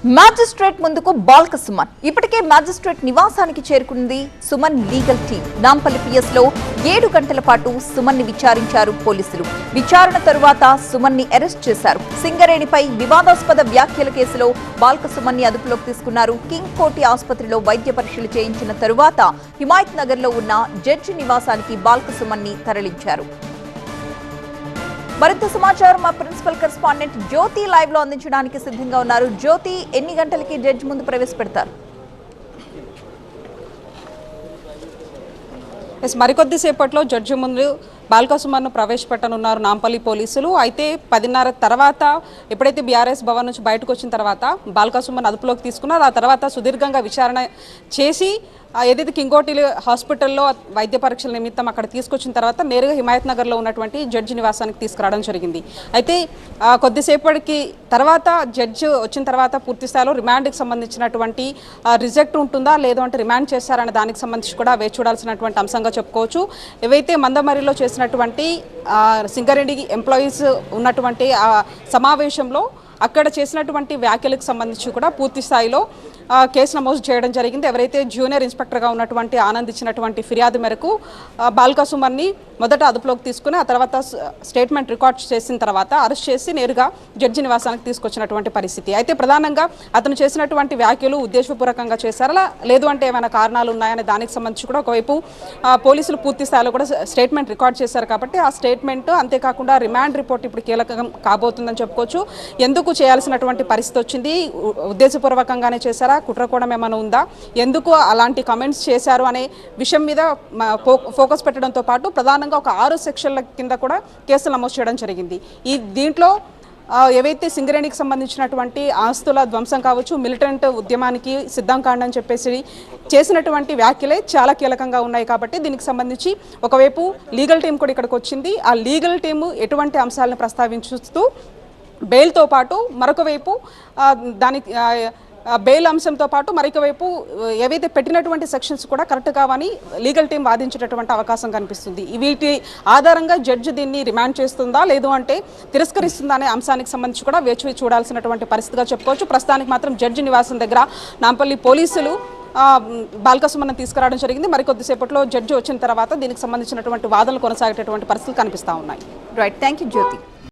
Magistrate ముందుకు బాల్క సుమన్ ఇప్పటికే magistrate నివాసానికి చేరుకుంది Suman legal team. Nampally PS లో 7 గంటల పాటు సుమన్ ని విచారించారు పోలీసులు. విచారణ తరువాత సుమన్ ని అరెస్ట్ చేశారు. సింగరేణిపై వివాదాస్పద వ్యాఖ్యల కేసులో బాల్క సుమన్ ని అదుపులోకి తీసుకున్నారు. కింగ్ కోటి ఆసుపత్రిలో వైద్య పరీక్షలు చేయించిన తరువాత హిమాయత్ నగర్ లో ఉన్న జడ్జి నివాసానికి బాల్క సుమన్ ని తరలించారు. మరింత సమాచారం మా ప్రిన్సిపల్ కరెస్పాండెంట్ జ్యోతి లైవ్ లో అందించడానికి సిద్ధంగా ఉన్నారు. జ్యోతి, ఎన్ని గంటలకి జడ్జి ముందు ప్రవేశపెడతారు? మరికొద్దిసేపట్లో జడ్జి ముందు బాల్క సుమన్ను ప్రవేశపెట్టనున్నారు నాంపల్లి పోలీసులు. అయితే 10:30 తర్వాత ఎప్పుడైతే బీఆర్ఎస్ భవన్ నుంచి బయటకు వచ్చిన తర్వాత బాల్క సుమన్ అదుపులోకి తీసుకున్నారు. ఆ తర్వాత సుదీర్ఘంగా విచారణ చేసి ఏదైతే కింగోటి హాస్పిటల్లో వైద్య పరీక్షల నిమిత్తం అక్కడ తీసుకొచ్చిన తర్వాత నేరుగా హిమాయత్ నగర్లో ఉన్నటువంటి జడ్జి నివాసానికి తీసుకురావడం జరిగింది. అయితే కొద్దిసేపటికి తర్వాత జడ్జి వచ్చిన తర్వాత పూర్తి స్థాయిలో రిమాండ్కి సంబంధించినటువంటి రిజెక్ట్ ఉంటుందా లేదు అంటే రిమాండ్ చేస్తారనే దానికి సంబంధించి కూడా వేచి చూడాల్సినటువంటి అంశంగా చెప్పుకోవచ్చు. ఏవైతే మందమరిలో చేసినటువంటి సింగరేణి ఎంప్లాయీస్ ఉన్నటువంటి సమావేశంలో అక్కడ చేసినటువంటి వ్యాఖ్యలకు సంబంధించి కూడా పూర్తి స్థాయిలో కేసు నమోదు చేయడం జరిగింది. ఎవరైతే జూనియర్ ఇన్స్పెక్టర్గా ఉన్నటువంటి ఆనంద్ ఇచ్చినటువంటి ఫిర్యాదు మేరకు బాల్క సుమన్ని మొదట అదుపులోకి తీసుకుని ఆ తర్వాత స్టేట్మెంట్ రికార్డ్ చేసిన తర్వాత అరెస్ట్ చేసి నేరుగా జడ్జి నివాసానికి తీసుకొచ్చినటువంటి పరిస్థితి. అయితే ప్రధానంగా అతను చేసినటువంటి వ్యాఖ్యలు ఉద్దేశపూర్వకంగా చేశారా లేదు అంటే ఏమైనా కారణాలు ఉన్నాయనే దానికి సంబంధించి కూడా ఒకవైపు పోలీసులు పూర్తి స్థాయిలో కూడా స్టేట్మెంట్ రికార్డ్ చేశారు. కాబట్టి ఆ స్టేట్మెంట్ అంతేకాకుండా రిమాండ్ రిపోర్ట్ ఇప్పుడు కీలకం కాబోతుందని చెప్పుకోవచ్చు. ఎందుకు చేయాల్సినటువంటి పరిస్థితి వచ్చింది, ఉద్దేశపూర్వకంగానే చేశారా, కుట్రకోణం ఏమైనా ఉందా, ఎందుకు అలాంటి కమెంట్స్ చేశారు అనే విషయం మీద ఫోకస్ పెట్టడంతో పాటు ప్రధానంగా ఒక 6 సెక్షన్ల కింద కూడా కేసులు నమోదు చేయడం జరిగింది. దీంట్లో ఏవైతే సింగరేణికి సంబంధించినటువంటి ఆస్తుల ధ్వంసం కావచ్చు, మిలిటెంట్ ఉద్యమానికి సిద్ధం కాండి అని చెప్పేసి చేసినటువంటి వ్యాఖ్యలే చాలా కీలకంగా ఉన్నాయి. కాబట్టి దీనికి సంబంధించి ఒకవైపు లీగల్ టీం కూడా ఇక్కడికి వచ్చింది. ఆ లీగల్ టీము ఎటువంటి అంశాలను ప్రస్తావించుతూ బెయిల్తో పాటు మరొక వైపు దానికి బెయిల్ అంశంతో పాటు మరొక వైపు ఏవైతే పెట్టినటువంటి సెక్షన్స్ కూడా కరెక్ట్ కావని లీగల్ టీం వాదించేటటువంటి అవకాశం కనిపిస్తుంది. వీటి ఆధారంగా జడ్జి దీన్ని రిమాండ్ చేస్తుందా లేదు అంటే తిరస్కరిస్తుందా అనే అంశానికి సంబంధించి కూడా వేచి చూడాల్సినటువంటి పరిస్థితిగా చెప్పుకోవచ్చు. ప్రస్తుతానికి మాత్రం జడ్జి నివాసం దగ్గర నాంపల్లి పోలీసులు బాల్క సుమన్ తీసుకురావడం జరిగింది. మరికొద్దిసేపట్లో జడ్జి వచ్చిన తర్వాత దీనికి సంబంధించినటువంటి వాదనలు కొనసాగేటటువంటి పరిస్థితులు కనిపిస్తూ ఉన్నాయి. Right, thank you Jyothi.